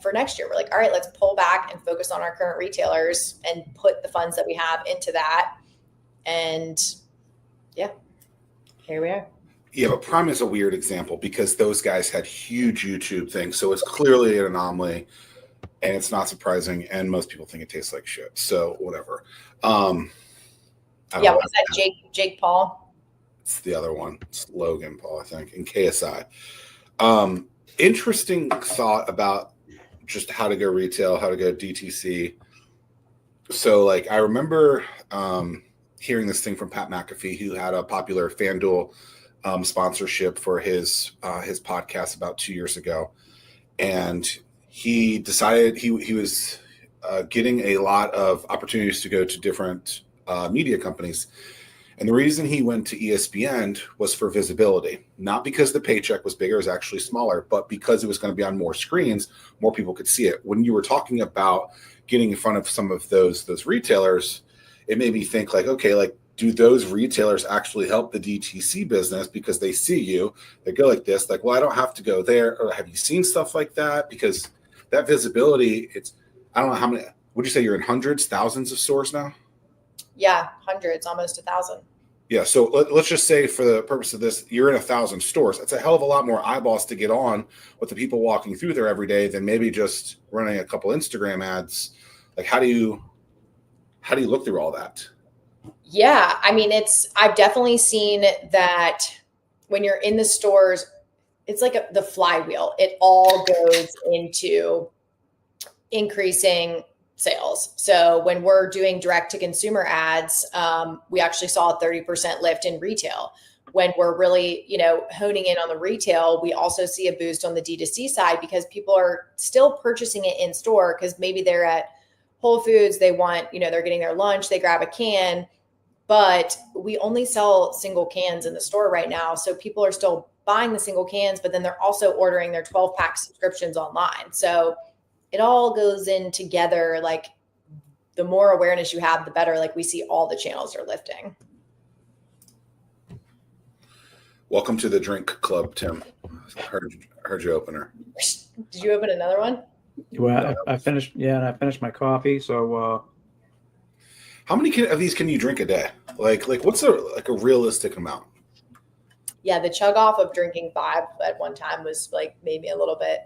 for next year, we're like, all right, let's pull back and focus on our current retailers and put the funds that we have into that. And yeah, here we are. Yeah, but Prime is a weird example because those guys had huge YouTube things. So it's clearly an anomaly and it's not surprising. And most people think it tastes like shit. So whatever. Was that Jake Paul? It's the other one. It's Logan Paul, I think, and KSI. Interesting thought about just how to go retail, how to go DTC. So like I remember hearing this thing from Pat McAfee, who had a popular FanDuel sponsorship for his podcast about 2 years ago, and he decided he was getting a lot of opportunities to go to different media companies, and the reason he went to ESPN was for visibility, not because the paycheck was bigger, it was actually smaller, but because it was going to be on more screens, more people could see it. When you were talking about getting in front of some of those retailers, it made me think like, okay, like, do those retailers actually help the DTC business because they see you, they go like this, like, well, I don't have to go there. Or have you seen stuff like that? Because that visibility, I don't know how many, would you say you're in hundreds, thousands of stores now? Yeah, hundreds, almost 1,000. Yeah. So let's just say for the purpose of this, you're in 1,000 stores. That's a hell of a lot more eyeballs to get on with the people walking through there every day than maybe just running a couple Instagram ads. Like, how do you look through all that? Yeah. I mean, I've definitely seen that when you're in the stores, it's like the flywheel. It all goes into increasing sales. So when we're doing direct to consumer ads, we actually saw a 30% lift in retail. When we're really, honing in on the retail, we also see a boost on the D2C side because people are still purchasing it in store because maybe they're at Whole Foods, they want, they're getting their lunch, they grab a can, but we only sell single cans in the store right now. So people are still buying the single cans, but then they're also ordering their 12-pack subscriptions online. So it all goes in together. Like the more awareness you have, the better. Like we see all the channels are lifting. Welcome to the drink club, Tim. Heard you open her. Did you open another one? Well, I finished. Yeah, and I finished my coffee. So, how many of these can you drink a day? Like what's a realistic amount? Yeah, the chug off of drinking 5 at one time was like made me a little bit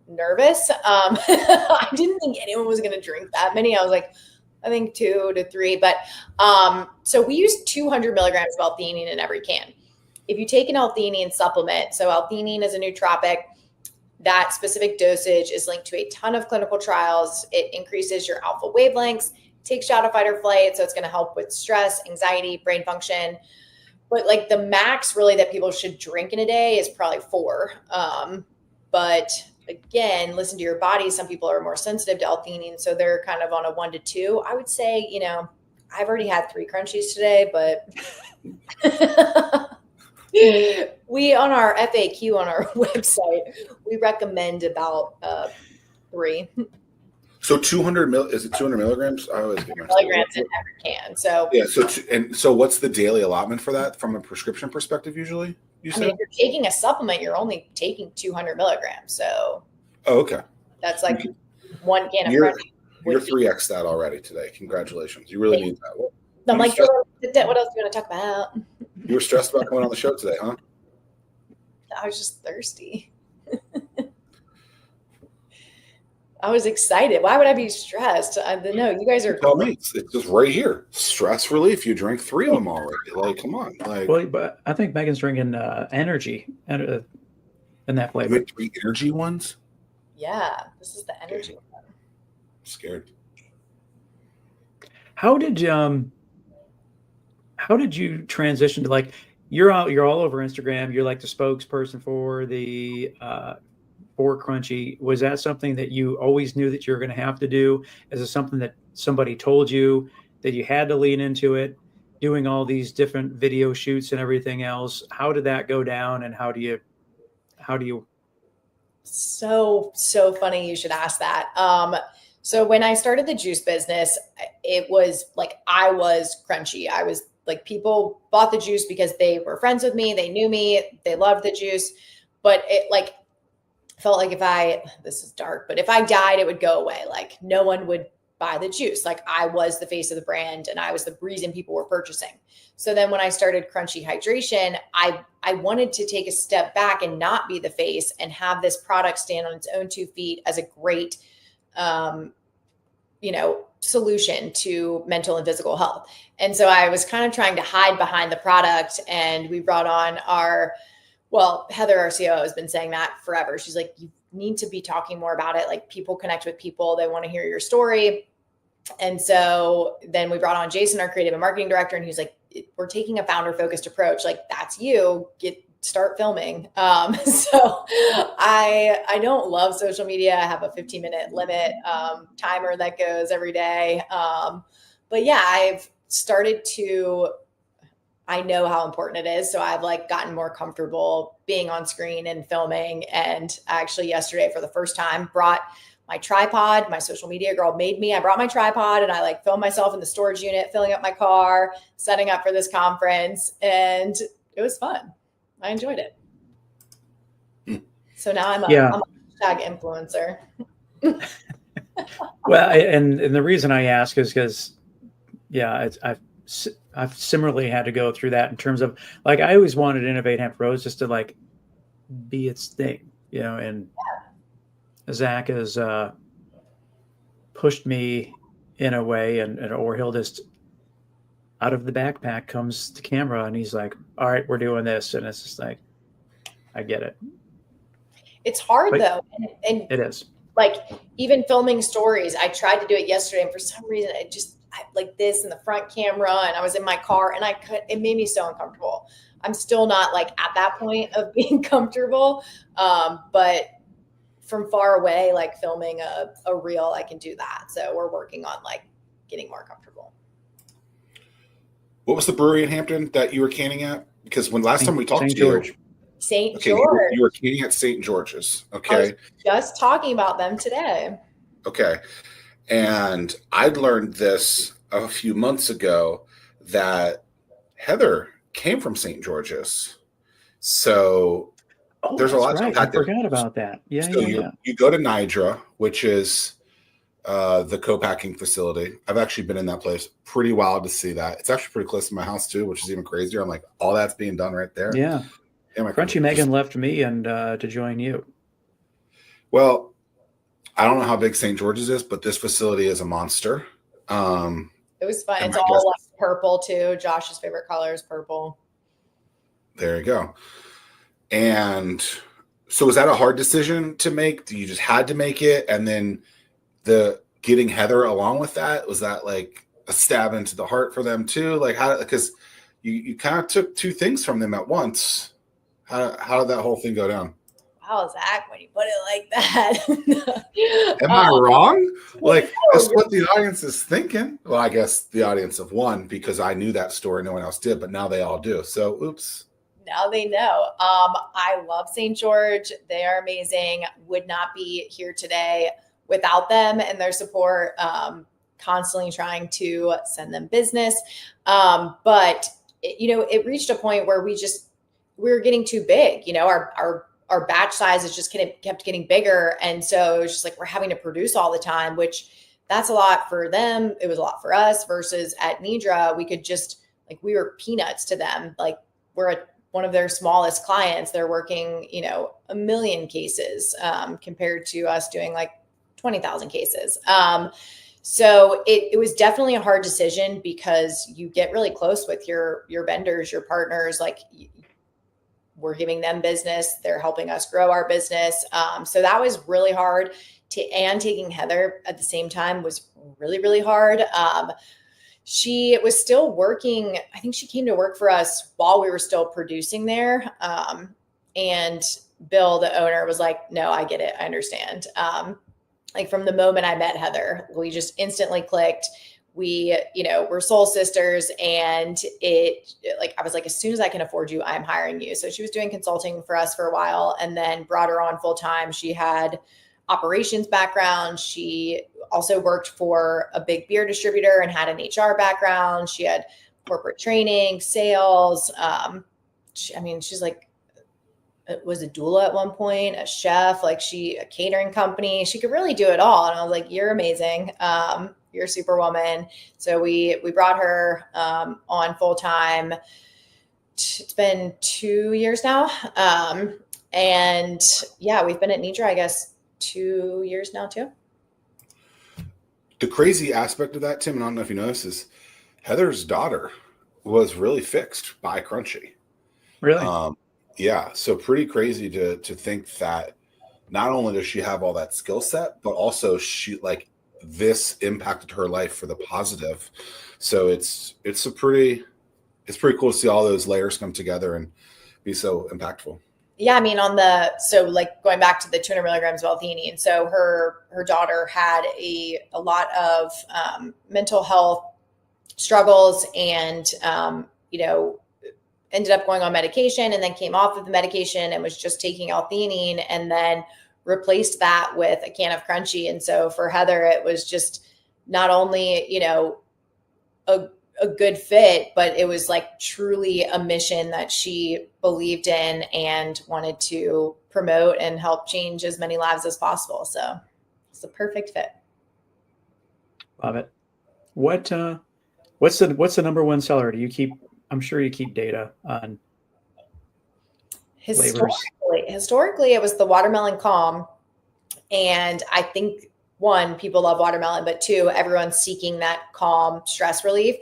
nervous. I didn't think anyone was going to drink that many. I was like, I think 2 to 3. But so we use 200 milligrams of L-theanine in every can. If you take an L-theanine supplement, so L-theanine is a nootropic. That specific dosage is linked to a ton of clinical trials. It increases your alpha wavelengths, takes you out of fight or flight. So it's going to help with stress, anxiety, brain function. But like the max really that people should drink in a day is probably 4. But again, listen to your body. Some people are more sensitive to L-theanine, so they're kind of on a 1 to 2. I would say, I've already had 3 crunchies today, but we on our FAQ on our website, we recommend about 3. So 200 is it 200 milligrams? I always get milligrams in every can. So yeah. So what's the daily allotment for that from a prescription perspective? Usually, if you're taking a supplement, you're only taking 200 milligrams. So okay, that's like 1 can of Crunchy. You're 3x that already today. Congratulations. You really need that. I'm like, what else do you want to talk about? You were stressed about coming on the show today, huh? I was just thirsty. I was excited. Why would I be stressed? No, you guys are. Tell me, it's just right here. Stress relief. You drank 3 of them already. Like, come on. Like, well, but I think Megan's drinking energy in that flavor. You had 3 energy ones? Yeah, this is the energy one. I'm scared. How did you transition to, like, you're all over Instagram, you're like the spokesperson for the for Crunchy? Was that something that you always knew that you were going to have to do? Is it something that somebody told you that you had to lean into it, doing all these different video shoots and everything else? How did that go down, and how do you So funny you should ask that. So when I started the juice business, it was like I was Crunchy. I was like, people bought the juice because they were friends with me, they knew me, they loved the juice, but it felt like this is dark, but if I died, it would go away. Like no one would buy the juice. Like I was the face of the brand and I was the reason people were purchasing. So then when I started Crunchy Hydration, I wanted to take a step back and not be the face and have this product stand on its own 2 feet as a great, solution to mental and physical health. And so I was kind of trying to hide behind the product, and we brought on Heather, our COO, has been saying that forever. She's like, you need to be talking more about it. Like people connect with people. They want to hear your story. And so then we brought on Jason, our creative and marketing director, and he's like, we're taking a founder focused approach. Like that's you, start filming. So I don't love social media. I have a 15-minute limit timer that goes every day. But yeah, I've started I know how important it is. So I've like gotten more comfortable being on screen and filming. And actually yesterday for the first time brought my tripod. My social media girl made me. I brought my tripod and I like filmed myself in the storage unit, filling up my car, setting up for this conference. And it was fun. I enjoyed it. So now I'm a hashtag influencer. Well, and the reason I ask is because, I've similarly had to go through that in terms of like, I always wanted to innovate Hemp Rose just to like be its thing, and Zach has pushed me in a way, or he'll just out of the backpack comes the camera and he's like, all right, we're doing this. And it's just like, I get it. It's hard though. And it is. Like even filming stories, I tried to do it yesterday. And for some reason, I like this in the front camera and I was in my car and it made me so uncomfortable. I'm still not like at that point of being comfortable. But from far away, like filming a reel, I can do that. So we're working on like getting more comfortable. What was the brewery in Hampton that you were canning at? Because when last time we talked to George. you, St. George. You were canning at St. George's. Okay. I was just talking about them today. Okay. And I'd learned this a few months ago that Heather came from St. George's. So there's a lot. Right. I forgot about that. Yeah. So you go to Nidra, which is the co-packing facility. I've actually been in that place. Pretty wild to see that. It's actually pretty close to my house too, which is even crazier. I'm like, all that's being done right there. Yeah. Crunchy Megan left me and to join you. Well, I don't know how big St. George's is, but this facility is a monster. It was fun. It's all like purple too. Josh's favorite color is purple. There you go. And so was that a hard decision to make? You just had to make it? And then the getting Heather along with that, was that like a stab into the heart for them too? Like how, because you kind of took two things from them at once. How did that whole thing go down? Wow, Zach, when you put it like that. Am I wrong? Like, that's what the audience is thinking. Well, I guess the audience of one, because I knew that story, no one else did, but now they all do. So, oops. Now they know. I love St. George. They are amazing. Would not be here today without them and their support. Constantly trying to send them business. But, it reached a point where we were getting too big. Our batch sizes just kept getting bigger. And so it was just like, we're having to produce all the time, which that's a lot for them. It was a lot for us versus at Nidra. We could just we were peanuts to them. Like we're one of their smallest clients. They're working, 1 million cases compared to us doing like 20,000 cases. So it was definitely a hard decision because you get really close with your vendors, your partners, like we're giving them business. They're helping us grow our business. So that was really hard and taking Heather at the same time was really, really hard. She was still working. I think she came to work for us while we were still producing there. And Bill, the owner, was like, no, I get it. I understand. From the moment I met Heather, we just instantly clicked. We, we're soul sisters, and I was like, as soon as I can afford you, I'm hiring you. So she was doing consulting for us for a while and then brought her on full time. She had operations background. She also worked for a big beer distributor and had an HR background. She had corporate training, sales. She's like, was a doula at one point, a chef, a catering company. She could really do it all. And I was like, you're amazing. your superwoman. So we brought her on full time. It's been 2 years now. And yeah, we've been at Nidra, I guess, 2 years now too. The crazy aspect of that, Tim, and I don't know if you know this, is Heather's daughter was really fixed by Crunchy. Really? Yeah. So pretty crazy to think that not only does she have all that skill set, but also she this impacted her life for the positive. So it's pretty cool to see all those layers come together and be so impactful. Yeah, I mean, going back to the 200 milligrams of L-theanine. So her daughter had a lot of mental health struggles, and ended up going on medication, and then came off of the medication and was just taking L-theanine, and then replaced that with a can of Crunchy. And so for Heather, it was just not only a good fit, but it was like truly a mission that she believed in and wanted to promote and help change as many lives as possible. So it's the perfect fit. Love it. What's the number one seller? I'm sure you keep data on flavors. Historically, it was the watermelon calm. And I think, one, people love watermelon, but two, everyone's seeking that calm stress relief.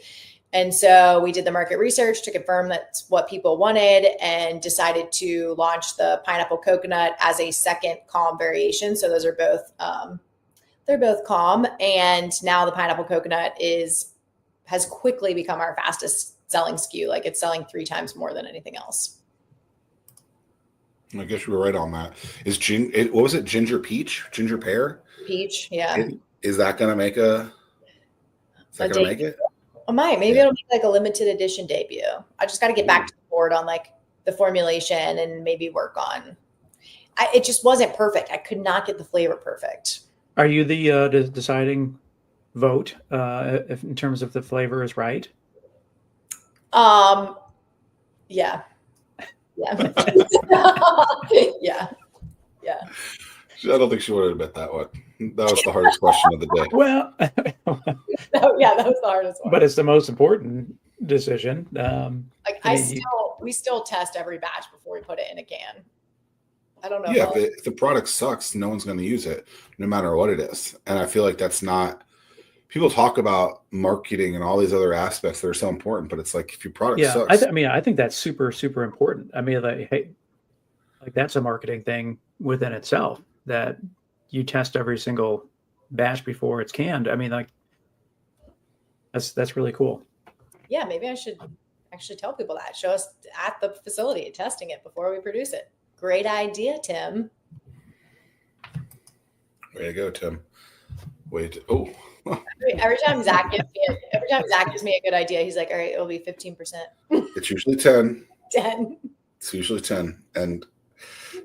And so we did the market research to confirm that's what people wanted, and decided to launch the pineapple coconut as a second calm variation. So those are both, they're both calm. And now the pineapple coconut has quickly become our fastest selling SKU. Like, it's selling 3 times more than anything else. I guess you were right on that. What was it? Ginger peach? Ginger pear? Peach, yeah. Is that going to make it? It might. Maybe it'll be like a limited edition debut. I just got to get back to the board on like the formulation and maybe work on. It just wasn't perfect. I could not get the flavor perfect. Are you the deciding vote if in terms of the flavor is right? Yeah. Yeah. Yeah. I don't think she would have admit that one. That was the hardest question of the day. Well, that was the hardest one. But it's the most important decision. We still test every batch before we put it in a can. I don't know. Yeah, if the product sucks, no one's going to use it, no matter what it is. And I feel like that's not. People talk about marketing and all these other aspects that are so important, but it's like, if your product sucks. I think that's super, super important. I mean, like that's a marketing thing within itself, that you test every single batch before it's canned. I mean, like that's really cool. Yeah, maybe I should actually tell people that. Show us at the facility testing it before we produce it. Great idea, Tim. Way to go, Tim. Every time Zach gives me a good idea, he's like, all right, it'll be 15%. It's usually 10. 10. It's usually 10. And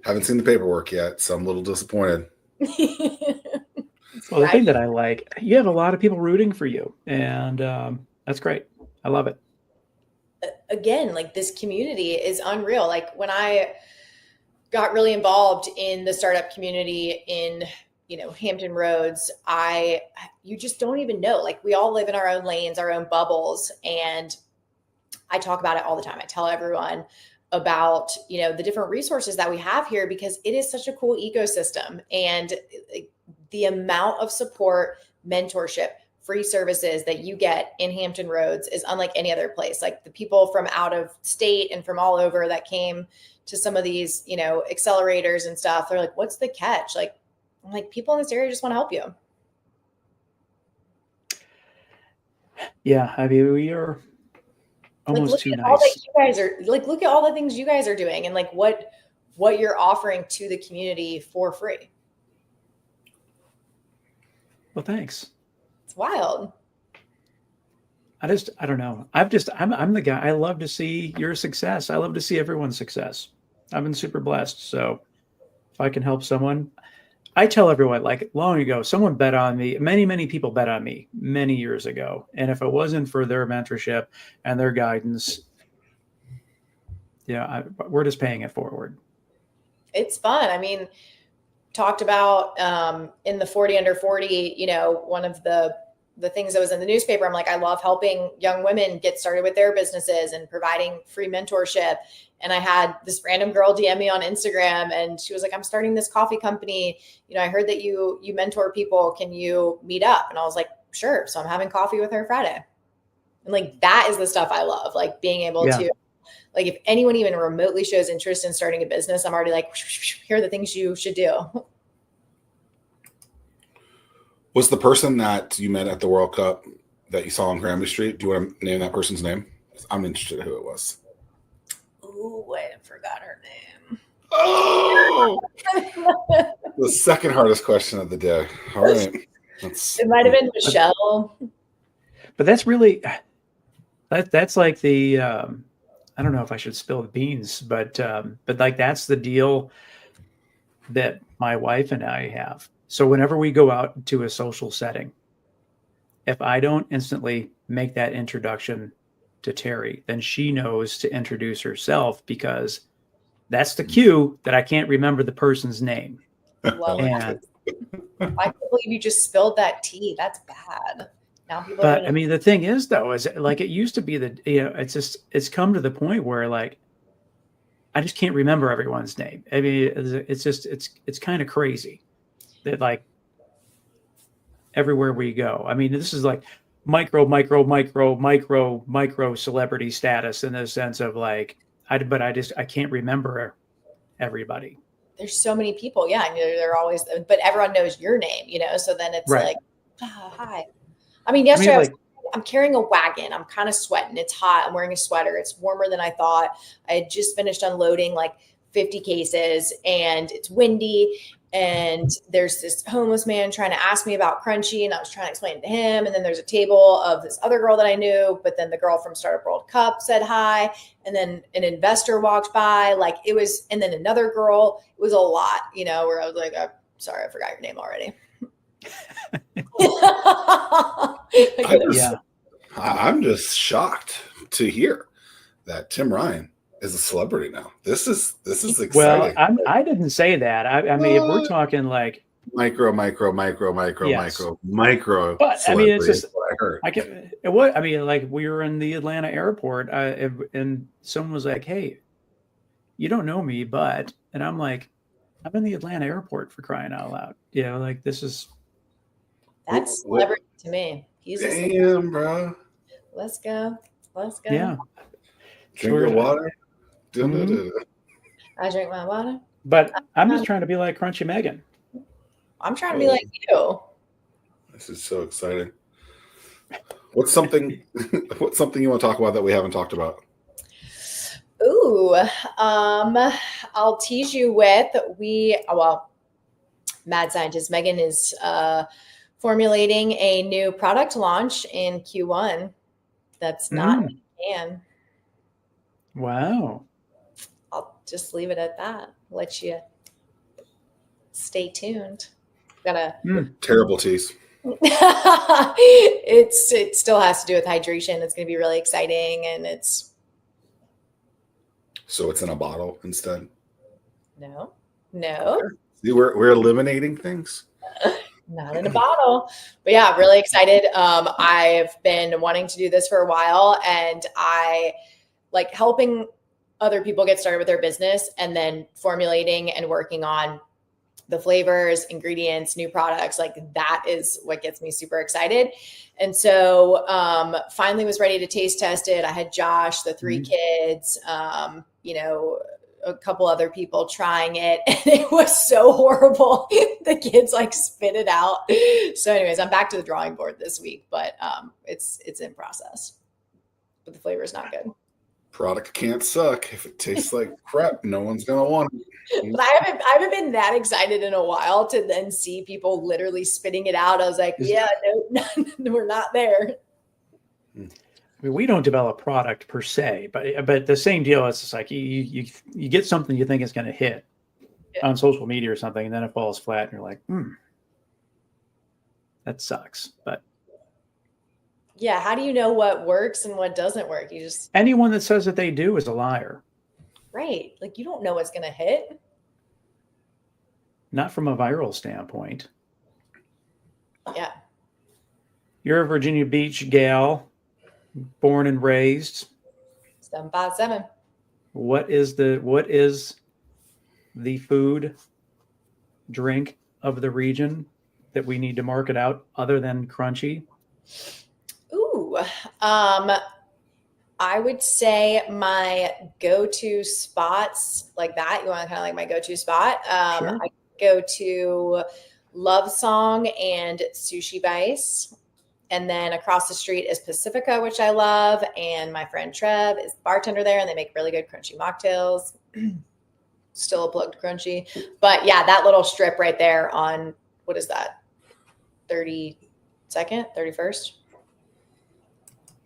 haven't seen the paperwork yet, so I'm a little disappointed. Well, the thing that I like, you have a lot of people rooting for you, and that's great. I love it. Again, like, this community is unreal. Like, when I got really involved in the startup community in Hampton Roads, you just don't even know. Like, we all live in our own lanes, our own bubbles. And I talk about it all the time. I tell everyone about, the different resources that we have here, because it is such a cool ecosystem. And the amount of support, mentorship, free services that you get in Hampton Roads is unlike any other place. Like, the people from out of state and from all over that came to some of these, accelerators and stuff, they're like, what's the catch? I'm like, people in this area just want to help you. Yeah, I mean, we are almost too nice. Look at all the things you guys are doing, and like what you're offering to the community for free. Well, thanks. It's wild. I don't know. I'm the guy. I love to see your success. I love to see everyone's success. I've been super blessed. So if I can help someone, I tell everyone, like, long ago, someone bet on me. Many, many people bet on me many years ago. And if it wasn't for their mentorship and their guidance, we're just paying it forward. It's fun. I mean, talked about in the 40 under 40, one of the the things that was in the newspaper. I'm like, I love helping young women get started with their businesses and providing free mentorship. And I had this random girl DM me on Instagram, and she was like, I'm starting this coffee company. You know, I heard that you mentor people. Can you meet up? And I was like, sure. So I'm having coffee with her Friday. And like, that is the stuff I love, like being able to, like, if anyone even remotely shows interest in starting a business, I'm already like, here are the things you should do. Was the person that you met at the World Cup that you saw on Grammy Street, do you want to name that person's name? I'm interested in who it was. Oh, I forgot her name. Oh, the second hardest question of the day. All right. It might have been Michelle. But that's really, that's like the, I don't know if I should spill the beans, but like that's the deal that my wife and I have. So whenever we go out to a social setting, if I don't instantly make that introduction to Terry, then she knows to introduce herself, because that's the cue that I can't remember the person's name. Love and I can't believe you just spilled that tea. That's bad. Now people but I mean, the thing is though, is like, it used to be that, you know, it's come to the point where like, I just can't remember everyone's name. I mean, it's kind of crazy that like everywhere we go, I mean, this is like micro celebrity status in the sense of like, I can't remember everybody. There's so many people. Yeah. I mean, they're always, but everyone knows your name, you know? So then it's like, hi. I mean, yesterday I'm carrying a wagon. I'm kind of sweating. It's hot. I'm wearing a sweater. It's warmer than I thought. I had just finished unloading like 50 cases, and it's windy. And there's this homeless man trying to ask me about Crunchy, and I was trying to explain it to him. And then there's a table of this other girl that I knew, but then the girl from Startup World Cup said hi. And then an investor walked by, like it was, and then another girl. It was a lot, you know, where I was like, oh, sorry, I forgot your name already. I'm just shocked to hear that Tim Ryan is a celebrity now. This is exciting. Well, I didn't say that. I mean, if we're talking like micro. But I mean, it's just what I heard. I mean, like we were in the Atlanta airport, and someone was like, "Hey, you don't know me, but," and I'm like, "I'm in the Atlanta airport, for crying out loud." You know, like this is. That's celebrity to me. He's damn, bro. Let's go. Yeah. Drink your water. I drink my water. But I'm just trying to be like Crunchy Megan. I'm trying to be like you. This is so exciting. What's something you want to talk about that we haven't talked about? Ooh, I'll tease you with Mad Scientist Megan is formulating a new product launch in Q1 that's not in can. Wow. I'll just leave it at that. Let you stay tuned. Got terrible tease. It still has to do with hydration. It's going to be really exciting, and so it's in a bottle instead. No. Okay. See, we're eliminating things. Not in a bottle. But yeah, really excited. I've been wanting to do this for a while, and I like helping other people get started with their business, and then formulating and working on the flavors, ingredients, new products. Like that is what gets me super excited. And so finally was ready to taste test it. I had Josh, the 3 kids, you know, a couple other people trying it, and it was so horrible. The kids like spit it out. So anyways, I'm back to the drawing board this week, but it's in process, but the flavor is not good. Product can't suck. If it tastes like crap, no one's going to want it. But I haven't been that excited in a while to then see people literally spitting it out. I was like, yeah, no, we're not there. I mean, we don't develop product per se, but the same deal. It's just like you get something you think is going to hit on social media or something, and then it falls flat, and you're like, that sucks. But yeah, how do you know what works and what doesn't work? You just anyone that says that they do is a liar. Right. Like you don't know what's going to hit. Not from a viral standpoint. Yeah. You're a Virginia Beach gal, born and raised. 757. What is the food, drink of the region that we need to market out other than crunchy? Ooh, I would say my go-to spots like that. You want to kind of like my go-to spot? Sure. I go to Love Song and Sushi Vice. And then across the street is Pacifica, which I love. And my friend Trev is the bartender there, and they make really good crunchy mocktails. Still a plugged crunchy. But yeah, that little strip right there on, what is that? 32nd, 31st?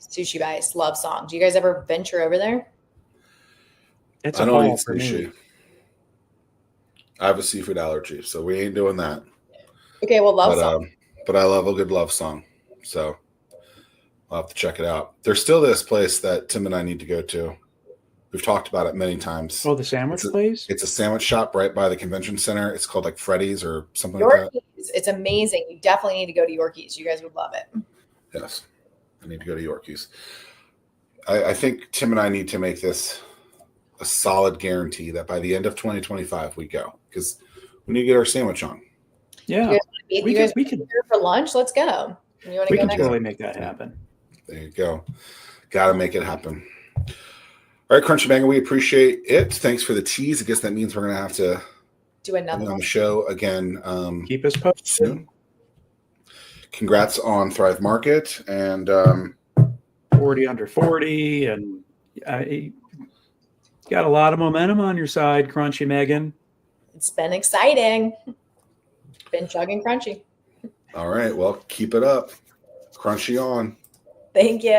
Sushi Vice, Love Song. Do you guys ever venture over there? It's I a don't haul eat for sushi. me. I have a seafood allergy, so we ain't doing that. Okay, well, Love Song. But I love a good love song, so I'll have to check it out. There's still this place that Tim and I need to go to. We've talked about it many times. Oh, the sandwich place? It's a sandwich shop right by the convention center. It's called like Freddy's or something like that. It's amazing. You definitely need to go to Yorkies. You guys would love it. Yes, I need to go to Yorkies. I think Tim and I need to make this a solid guarantee that by the end of 2025 we go, because we need to get our sandwich on. Yeah, we can here for lunch. Let's go. You want to we go can totally make that happen. There you go. Got to make it happen. All right, Crunchy Banger, we appreciate it. Thanks for the tease. I guess that means we're going to have to do another on the show again. Keep us posted soon. Congrats on Thrive Market and 40 under 40, and got a lot of momentum on your side, Crunchy Megan. It's been exciting. Been chugging crunchy. All right, well, keep it up. Crunchy on. Thank you.